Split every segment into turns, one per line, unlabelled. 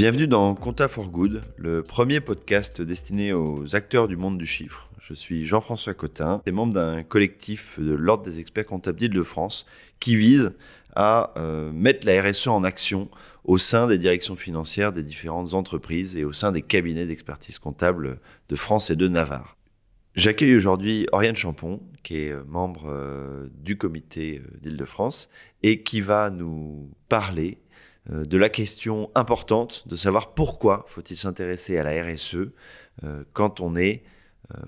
Bienvenue dans Compta for Good, le premier podcast destiné aux acteurs du monde du chiffre. Je suis Jean-François Cotin et membre d'un collectif de l'Ordre des experts comptables d'Île-de-France qui vise à mettre la RSE en action au sein des directions financières des différentes entreprises et au sein des cabinets d'expertise comptable de France et de Navarre. J'accueille aujourd'hui Oriane Champon, qui est membre du comité d'Île-de-France et qui va nous parler de la question importante de savoir pourquoi faut-il s'intéresser à la RSE quand on est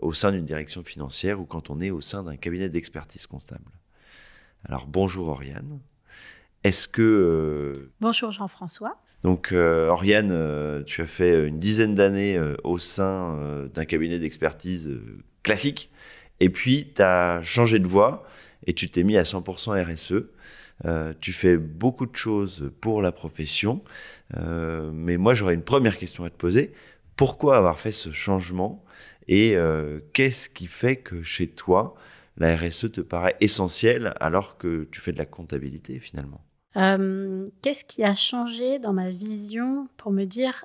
au sein d'une direction financière ou quand on est au sein d'un cabinet d'expertise comptable. Alors bonjour Oriane. Est-ce que...
Bonjour Jean-François.
Donc Oriane, tu as fait une dizaine d'années au sein d'un cabinet d'expertise classique et puis tu as changé de voie et tu t'es mis à 100% RSE. Tu fais beaucoup de choses pour la profession, mais moi j'aurais une première question à te poser. Pourquoi avoir fait ce changement et qu'est-ce qui fait que chez toi, la RSE te paraît essentielle alors que tu fais de la comptabilité finalement ?
Qu'est-ce qui a changé dans ma vision pour me dire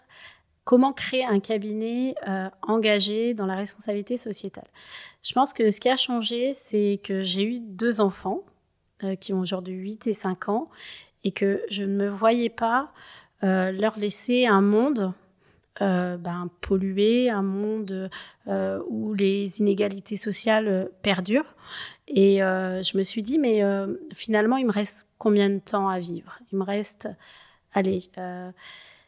comment créer un cabinet engagé dans la responsabilité sociétale ? Je pense que ce qui a changé, c'est que j'ai eu 2 enfants qui ont aujourd'hui 8 et 5 ans, et que je ne me voyais pas leur laisser un monde pollué, un monde où les inégalités sociales perdurent. Et je me suis dit, mais finalement, il me reste combien de temps à vivre ? Il me reste,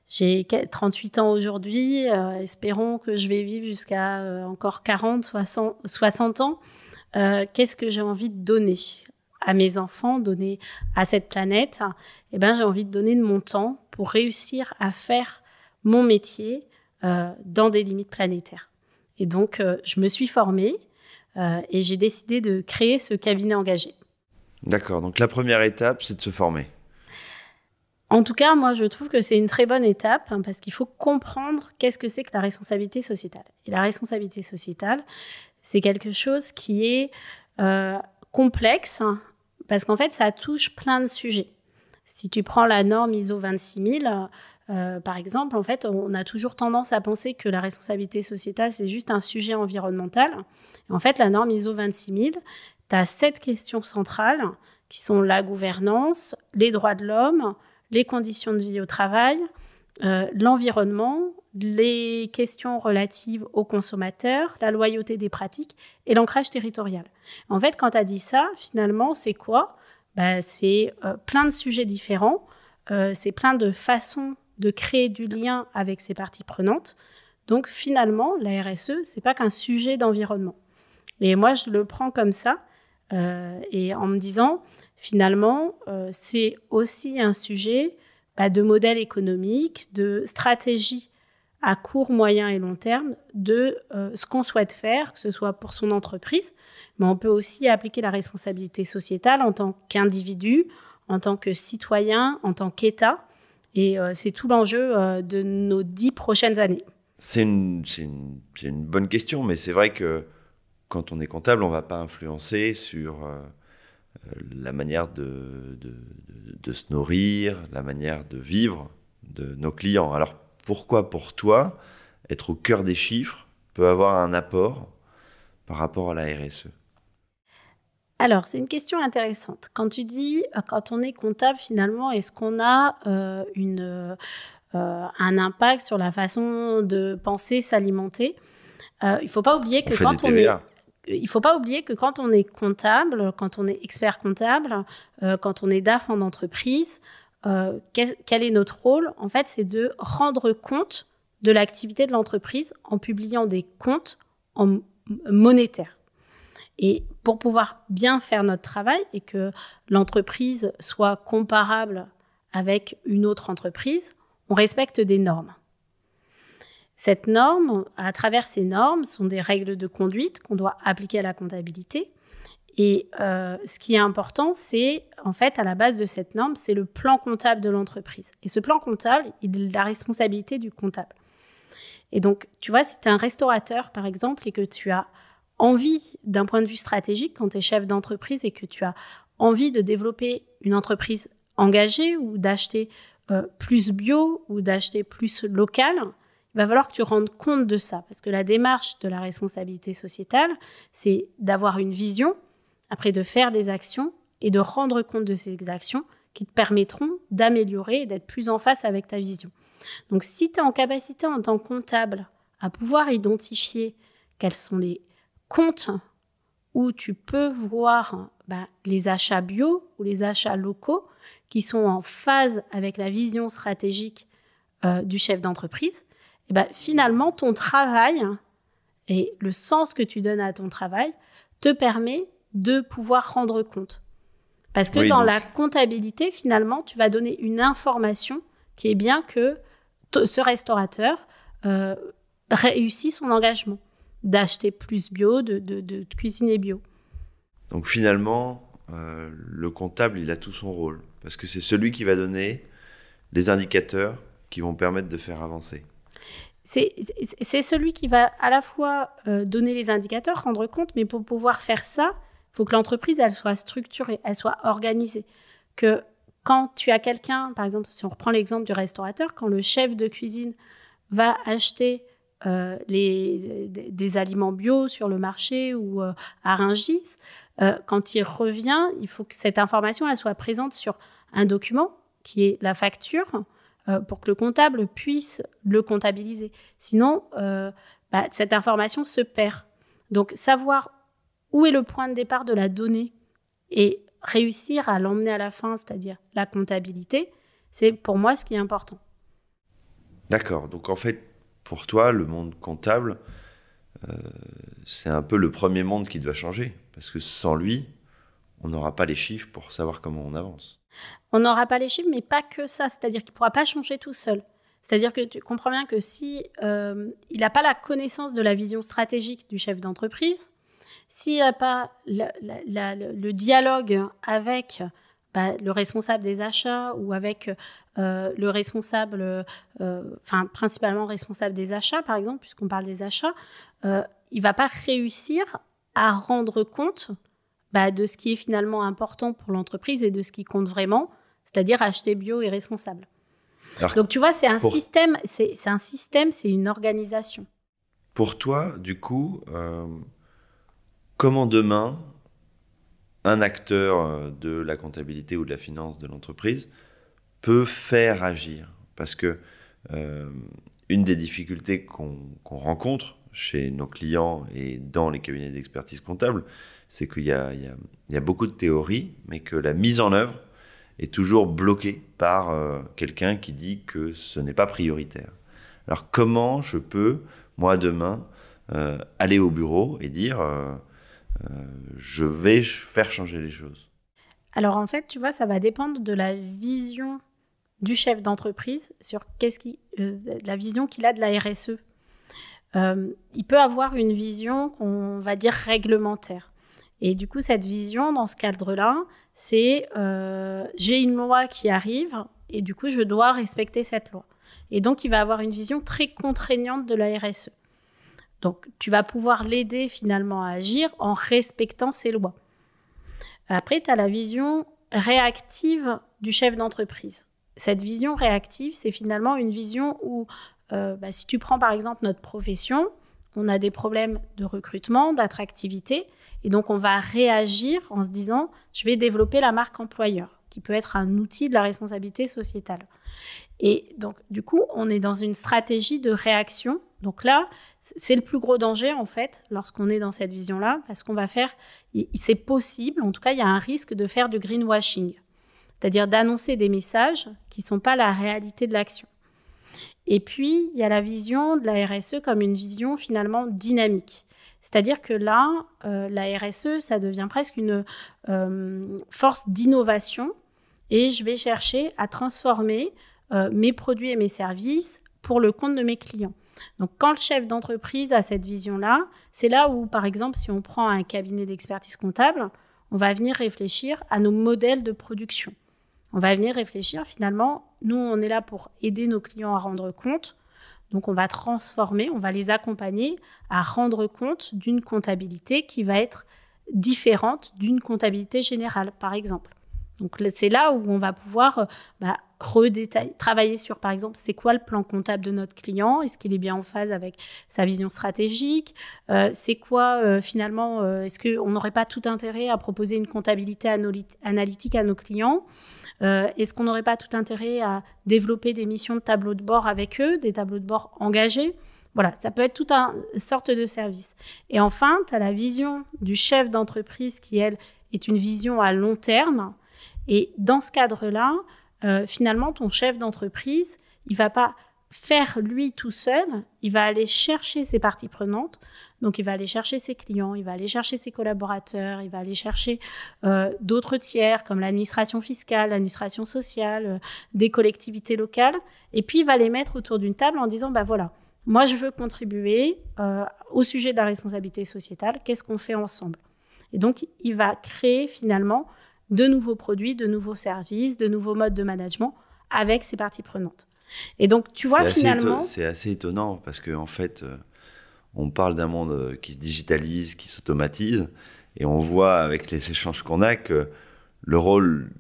j'ai 38 ans aujourd'hui, espérons que je vais vivre jusqu'à encore 40, 60 ans. Qu'est-ce que j'ai envie de donner à mes enfants, donner à cette planète? J'ai envie de donner de mon temps pour réussir à faire mon métier dans des limites planétaires. Et donc, je me suis formée et j'ai décidé de créer ce cabinet engagé.
D'accord, donc la première étape, c'est de se former.
En tout cas, moi, je trouve que c'est une très bonne étape parce qu'il faut comprendre qu'est-ce que c'est que la responsabilité sociétale. Et la responsabilité sociétale, c'est quelque chose qui est complexe parce qu'en fait, ça touche plein de sujets. Si tu prends la norme ISO 26000, par exemple, en fait, on a toujours tendance à penser que la responsabilité sociétale, c'est juste un sujet environnemental. Et en fait, la norme ISO 26000, tu as 7 questions centrales qui sont la gouvernance, les droits de l'homme, les conditions de vie au travail, l'environnement, les questions relatives aux consommateurs, la loyauté des pratiques et l'ancrage territorial. En fait, quand tu as dit ça, finalement, c'est quoi ? C'est plein de sujets différents, c'est plein de façons de créer du lien avec ces parties prenantes. Donc, finalement, la RSE, c'est pas qu'un sujet d'environnement. Et moi, je le prends comme ça, et en me disant, finalement, c'est aussi un sujet de modèle économique, de stratégie à court, moyen et long terme de ce qu'on souhaite faire, que ce soit pour son entreprise, mais on peut aussi appliquer la responsabilité sociétale en tant qu'individu, en tant que citoyen, en tant qu'État. Et c'est tout l'enjeu de nos 10 prochaines années.
C'est une bonne question, mais c'est vrai que quand on est comptable, on ne va pas influencer sur la manière de se nourrir, la manière de vivre de nos clients. Alors pourquoi pour toi, être au cœur des chiffres peut avoir un apport par rapport à la RSE ?
Alors, c'est une question intéressante. Quand tu dis, quand on est comptable, finalement, est-ce qu'on a un impact sur la façon de penser, s'alimenter ? Il ne faut pas oublier que quand on est... Il ne faut pas oublier que quand on est comptable, quand on est expert comptable, quand on est DAF en entreprise, quel est notre rôle ? En fait, c'est de rendre compte de l'activité de l'entreprise en publiant des comptes monétaires. Et pour pouvoir bien faire notre travail et que l'entreprise soit comparable avec une autre entreprise, on respecte des normes. Cette norme, à travers ces normes, sont des règles de conduite qu'on doit appliquer à la comptabilité. Et ce qui est important, c'est, en fait, à la base de cette norme, c'est le plan comptable de l'entreprise. Et ce plan comptable, il est la responsabilité du comptable. Et donc, tu vois, si tu es un restaurateur, par exemple, et que tu as envie, d'un point de vue stratégique, quand tu es chef d'entreprise et que tu as envie de développer une entreprise engagée ou d'acheter plus bio ou d'acheter plus local, il va falloir que tu rendes compte de ça. Parce que la démarche de la responsabilité sociétale, c'est d'avoir une vision, après de faire des actions et de rendre compte de ces actions qui te permettront d'améliorer et d'être plus en face avec ta vision. Donc, si tu es en capacité en tant que comptable à pouvoir identifier quels sont les comptes où tu peux voir les achats bio ou les achats locaux qui sont en phase avec la vision stratégique du chef d'entreprise, et finalement, ton travail et le sens que tu donnes à ton travail te permet de pouvoir rendre compte. Parce que la comptabilité, finalement, tu vas donner une information qui est bien que ce restaurateur réussit son engagement d'acheter plus bio, de cuisiner bio.
Donc finalement, le comptable, il a tout son rôle. Parce que c'est celui qui va donner les indicateurs qui vont permettre de faire avancer.
C'est celui qui va à la fois donner les indicateurs, rendre compte, mais pour pouvoir faire ça, il faut que l'entreprise, elle soit structurée, elle soit organisée. Que quand tu as quelqu'un, par exemple, si on reprend l'exemple du restaurateur, quand le chef de cuisine va acheter des aliments bio sur le marché ou à Rungis, quand il revient, il faut que cette information elle soit présente sur un document qui est la facture pour que le comptable puisse le comptabiliser. Sinon, cette information se perd. Donc, savoir où est le point de départ de la donnée et réussir à l'emmener à la fin, c'est-à-dire la comptabilité, c'est pour moi ce qui est important.
D'accord. Donc, en fait, pour toi, le monde comptable, c'est un peu le premier monde qui doit changer. Parce que sans lui, on n'aura pas les chiffres pour savoir comment on avance.
On n'aura pas les chiffres, mais pas que ça. C'est-à-dire qu'il ne pourra pas changer tout seul. C'est-à-dire que tu comprends bien que si il n'a pas la connaissance de la vision stratégique du chef d'entreprise, s'il n'a pas le dialogue avec le responsable des achats ou avec le responsable, principalement responsable des achats, par exemple, puisqu'on parle des achats, il ne va pas réussir à rendre compte de ce qui est finalement important pour l'entreprise et de ce qui compte vraiment, c'est-à-dire acheter bio et responsable. Alors, donc, tu vois, c'est un système, c'est une organisation.
Pour toi, du coup, comment demain, un acteur de la comptabilité ou de la finance de l'entreprise peut faire agir? Parce que une des difficultés qu'on rencontre chez nos clients et dans les cabinets d'expertise comptable, c'est qu'il y a beaucoup de théories, mais que la mise en œuvre est toujours bloquée par quelqu'un qui dit que ce n'est pas prioritaire. Alors comment je peux, moi demain, aller au bureau et dire je vais faire changer les choses?
Alors en fait, tu vois, ça va dépendre de la vision du chef d'entreprise sur la vision qu'il a de la RSE. Il peut avoir une vision qu'on va dire réglementaire. Et du coup, cette vision, dans ce cadre-là, c'est j'ai une loi qui arrive et du coup, je dois respecter cette loi. Et donc, il va avoir une vision très contraignante de la RSE. Donc, tu vas pouvoir l'aider finalement à agir en respectant ces lois. Après, tu as la vision réactive du chef d'entreprise. Cette vision réactive, c'est finalement une vision où, si tu prends par exemple notre profession, on a des problèmes de recrutement, d'attractivité, et donc on va réagir en se disant « je vais développer la marque employeur », qui peut être un outil de la responsabilité sociétale. Et donc, du coup, on est dans une stratégie de réaction. Donc là, c'est le plus gros danger, en fait, lorsqu'on est dans cette vision-là, parce qu'on va faire, c'est possible, en tout cas, il y a un risque de faire du greenwashing, c'est-à-dire d'annoncer des messages qui ne sont pas la réalité de l'action. Et puis, il y a la vision de la RSE comme une vision finalement dynamique. C'est-à-dire que là, la RSE, ça devient presque une force d'innovation et je vais chercher à transformer mes produits et mes services pour le compte de mes clients. Donc, quand le chef d'entreprise a cette vision-là, c'est là où, par exemple, si on prend un cabinet d'expertise comptable, on va venir réfléchir à nos modèles de production. On va venir réfléchir, finalement, nous, on est là pour aider nos clients à rendre compte. Donc, on va transformer, on va les accompagner à rendre compte d'une comptabilité qui va être différente d'une comptabilité générale, par exemple. Donc, c'est là où on va pouvoir travailler sur, par exemple, c'est quoi le plan comptable de notre client? Est-ce qu'il est bien en phase avec sa vision stratégique? C'est quoi, finalement, est-ce qu'on n'aurait pas tout intérêt à proposer une comptabilité analytique à nos clients? Est-ce qu'on n'aurait pas tout intérêt à développer des missions de tableau de bord avec eux, des tableaux de bord engagés? Voilà, ça peut être toute une sorte de service. Et enfin, tu as la vision du chef d'entreprise qui, elle, est une vision à long terme. Et dans ce cadre-là, finalement, ton chef d'entreprise, il ne va pas faire lui tout seul, il va aller chercher ses parties prenantes. Donc, il va aller chercher ses clients, il va aller chercher ses collaborateurs, il va aller chercher d'autres tiers comme l'administration fiscale, l'administration sociale, des collectivités locales. Et puis, il va les mettre autour d'une table en disant, voilà, moi, je veux contribuer au sujet de la responsabilité sociétale. Qu'est-ce qu'on fait ensemble? Et donc, il va créer finalement de nouveaux produits, de nouveaux services, de nouveaux modes de management avec ses parties prenantes. Et donc, tu vois, finalement...
C'est assez étonnant parce qu'en fait, on parle d'un monde qui se digitalise, qui s'automatise, et on voit avec les échanges qu'on a que le rôle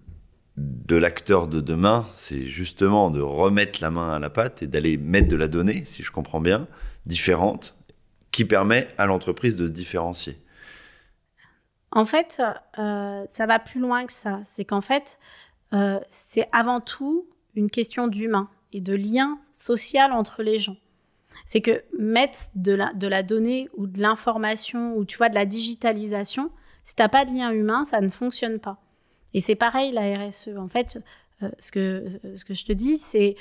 de l'acteur de demain, c'est justement de remettre la main à la pâte et d'aller mettre de la donnée, si je comprends bien, différente, qui permet à l'entreprise de se différencier.
En fait, ça va plus loin que ça. C'est qu'en fait, c'est avant tout une question d'humain et de lien social entre les gens. C'est que mettre de la donnée ou de l'information ou tu vois de la digitalisation, si tu n'as pas de lien humain, ça ne fonctionne pas. Et c'est pareil la RSE. En fait, ce que je te dis, c'est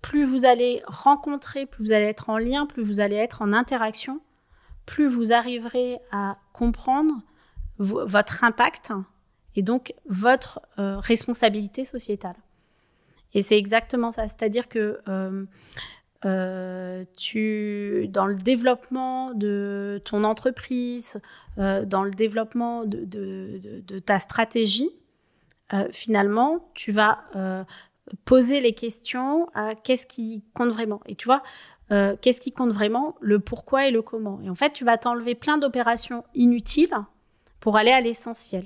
plus vous allez rencontrer, plus vous allez être en lien, plus vous allez être en interaction, plus vous arriverez à comprendre votre impact et donc votre responsabilité sociétale. Et c'est exactement ça. C'est-à-dire que dans le développement de ton entreprise, dans le développement de ta stratégie, finalement, tu vas poser les questions à qu'est-ce qui compte vraiment. Et tu vois, qu'est-ce qui compte vraiment, le pourquoi et le comment. Et en fait, tu vas t'enlever plein d'opérations inutiles pour aller à l'essentiel.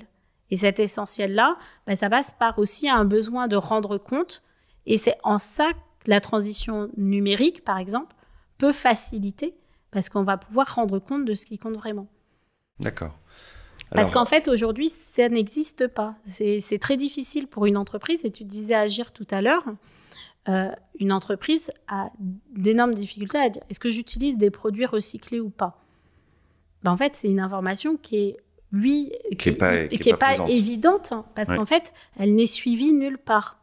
Et cet essentiel-là, ça passe par aussi un besoin de rendre compte. Et c'est en ça que la transition numérique, par exemple, peut faciliter parce qu'on va pouvoir rendre compte de ce qui compte vraiment.
D'accord.
Parce qu'en fait, aujourd'hui, ça n'existe pas. C'est très difficile pour une entreprise. Et tu disais Agir tout à l'heure. Une entreprise a d'énormes difficultés à dire est-ce que j'utilise des produits recyclés ou pas? En fait, c'est une information qui est pas évidente parce qu'en fait, elle n'est suivie nulle part.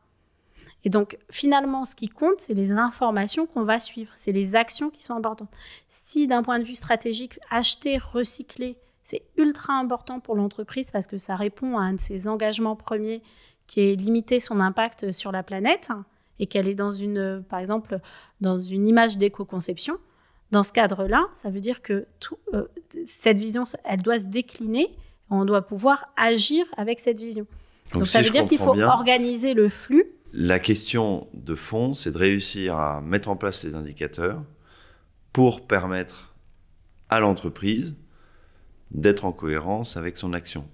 Et donc, finalement, ce qui compte, c'est les informations qu'on va suivre, c'est les actions qui sont importantes. Si, d'un point de vue stratégique, acheter, recycler, c'est ultra important pour l'entreprise parce que ça répond à un de ses engagements premiers qui est limiter son impact sur la planète et qu'elle est par exemple, dans une image d'éco-conception. Dans ce cadre-là, ça veut dire que cette vision, elle doit se décliner. On doit pouvoir agir avec cette vision. Donc ça veut dire qu'il faut organiser le flux.
La question de fond, c'est de réussir à mettre en place ces indicateurs pour permettre à l'entreprise d'être en cohérence avec son action.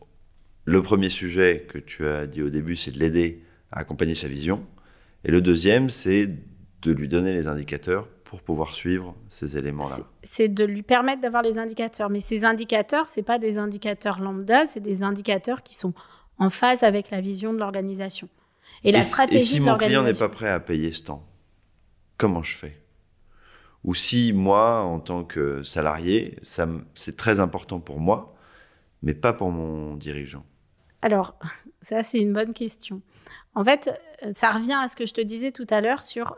Le premier sujet que tu as dit au début, c'est de l'aider à accompagner sa vision. Et le deuxième, c'est de lui donner les indicateurs pour pouvoir suivre ces éléments-là.
C'est de lui permettre d'avoir les indicateurs. Mais ces indicateurs, ce n'est pas des indicateurs lambda, c'est des indicateurs qui sont en phase avec la vision de l'organisation. Et la stratégie de l'organisation.
Et si mon client n'est pas prêt à payer ce temps, comment je fais? Ou si moi, en tant que salarié, c'est très important pour moi, mais pas pour mon dirigeant?
Alors, ça, c'est une bonne question. En fait, ça revient à ce que je te disais tout à l'heure sur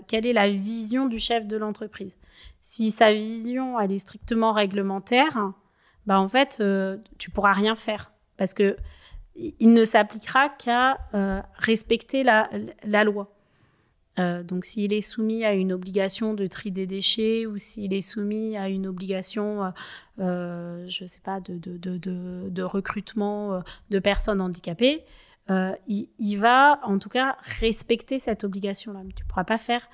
quelle est la vision du chef de l'entreprise. Si sa vision, elle est strictement réglementaire, en fait, tu ne pourras rien faire parce qu'il ne s'appliquera qu'à respecter la loi. Donc, s'il est soumis à une obligation de tri des déchets ou s'il est soumis à une obligation, je ne sais pas, de recrutement de personnes handicapées, il va en tout cas respecter cette obligation-là. Mais tu pourras pas faire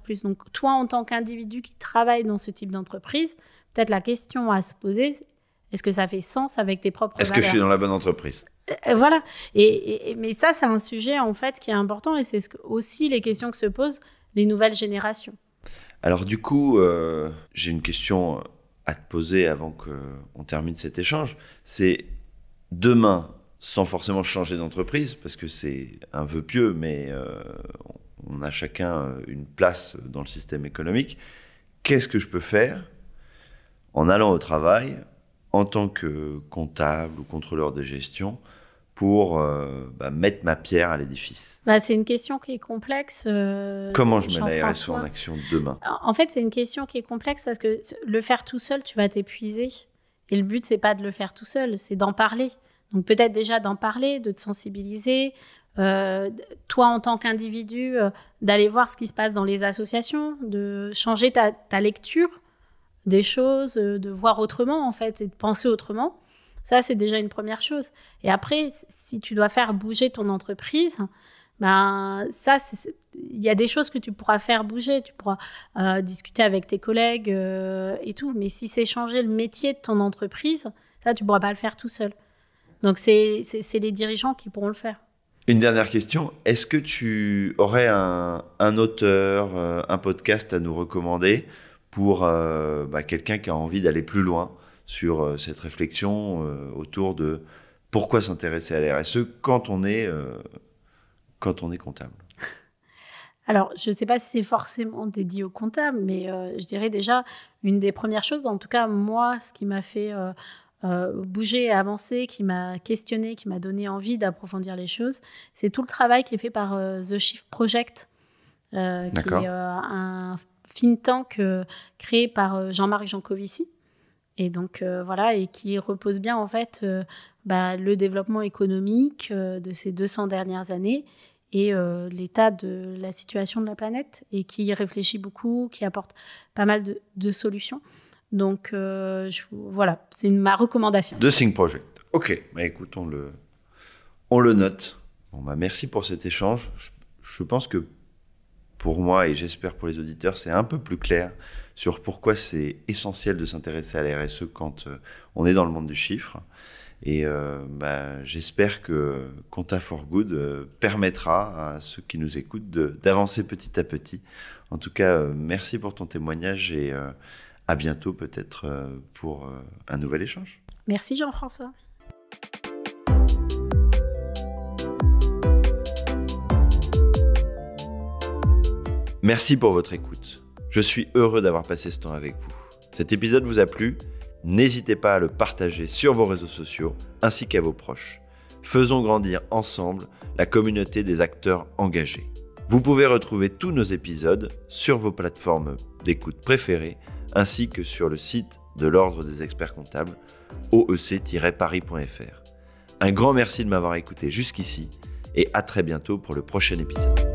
plus. Donc, toi, en tant qu'individu qui travaille dans ce type d'entreprise, peut-être la question à se poser, Est-ce que ça fait sens avec tes propres valeurs?
Est-ce que je suis dans la bonne entreprise?
Voilà. Mais ça, c'est un sujet en fait qui est important et c'est aussi les questions que se posent les nouvelles générations.
Alors du coup, j'ai une question à te poser avant qu'on termine cet échange. C'est demain, sans forcément changer d'entreprise, parce que c'est un vœu pieux, mais on a chacun une place dans le système économique. Qu'est-ce que je peux faire en allant au travail en tant que comptable ou contrôleur de gestion pour mettre ma pierre à l'édifice?
C'est une question qui est complexe.
Comment je mets la RSE en action demain?
En fait, c'est une question qui est complexe parce que le faire tout seul, tu vas t'épuiser. Et le but, c'est pas de le faire tout seul, c'est d'en parler. Donc peut-être déjà d'en parler, de te sensibiliser. Toi, en tant qu'individu, d'aller voir ce qui se passe dans les associations, de changer ta lecture des choses, de voir autrement en fait et de penser autrement. Ça, c'est déjà une première chose. Et après, si tu dois faire bouger ton entreprise, ça, il y a des choses que tu pourras faire bouger. Tu pourras discuter avec tes collègues et tout. Mais si c'est changer le métier de ton entreprise, ça, tu ne pourras pas le faire tout seul. Donc, c'est les dirigeants qui pourront le faire.
Une dernière question. Est-ce que tu aurais un auteur, un podcast à nous recommander pour quelqu'un qui a envie d'aller plus loin sur cette réflexion autour de pourquoi s'intéresser à la RSE quand on est comptable?
Alors, je ne sais pas si c'est forcément dédié aux comptables, mais je dirais déjà, une des premières choses, en tout cas, moi, ce qui m'a fait bouger et avancer, qui m'a questionné, qui m'a donné envie d'approfondir les choses, c'est tout le travail qui est fait par The Shift Project, qui est un think tank créé par Jean-Marc Jancovici. Et donc, et qui repose bien, en fait, le développement économique de ces 200 dernières années et l'état de la situation de la planète, et qui réfléchit beaucoup, qui apporte pas mal de solutions. Donc, c'est ma recommandation.
The Think Project. Ok, écoute, on le note. Merci pour cet échange. Je pense que pour moi, et j'espère pour les auditeurs, c'est un peu plus clair sur pourquoi c'est essentiel de s'intéresser à la RSE quand on est dans le monde du chiffre. Et j'espère que Compta for Good permettra à ceux qui nous écoutent d'avancer petit à petit. En tout cas, merci pour ton témoignage et à bientôt peut-être pour un nouvel échange.
Merci Jean-François.
Merci pour votre écoute. Je suis heureux d'avoir passé ce temps avec vous. Cet épisode vous a plu? N'hésitez pas à le partager sur vos réseaux sociaux ainsi qu'à vos proches. Faisons grandir ensemble la communauté des acteurs engagés. Vous pouvez retrouver tous nos épisodes sur vos plateformes d'écoute préférées ainsi que sur le site de l'Ordre des experts comptables, oec-paris.fr. Un grand merci de m'avoir écouté jusqu'ici et à très bientôt pour le prochain épisode.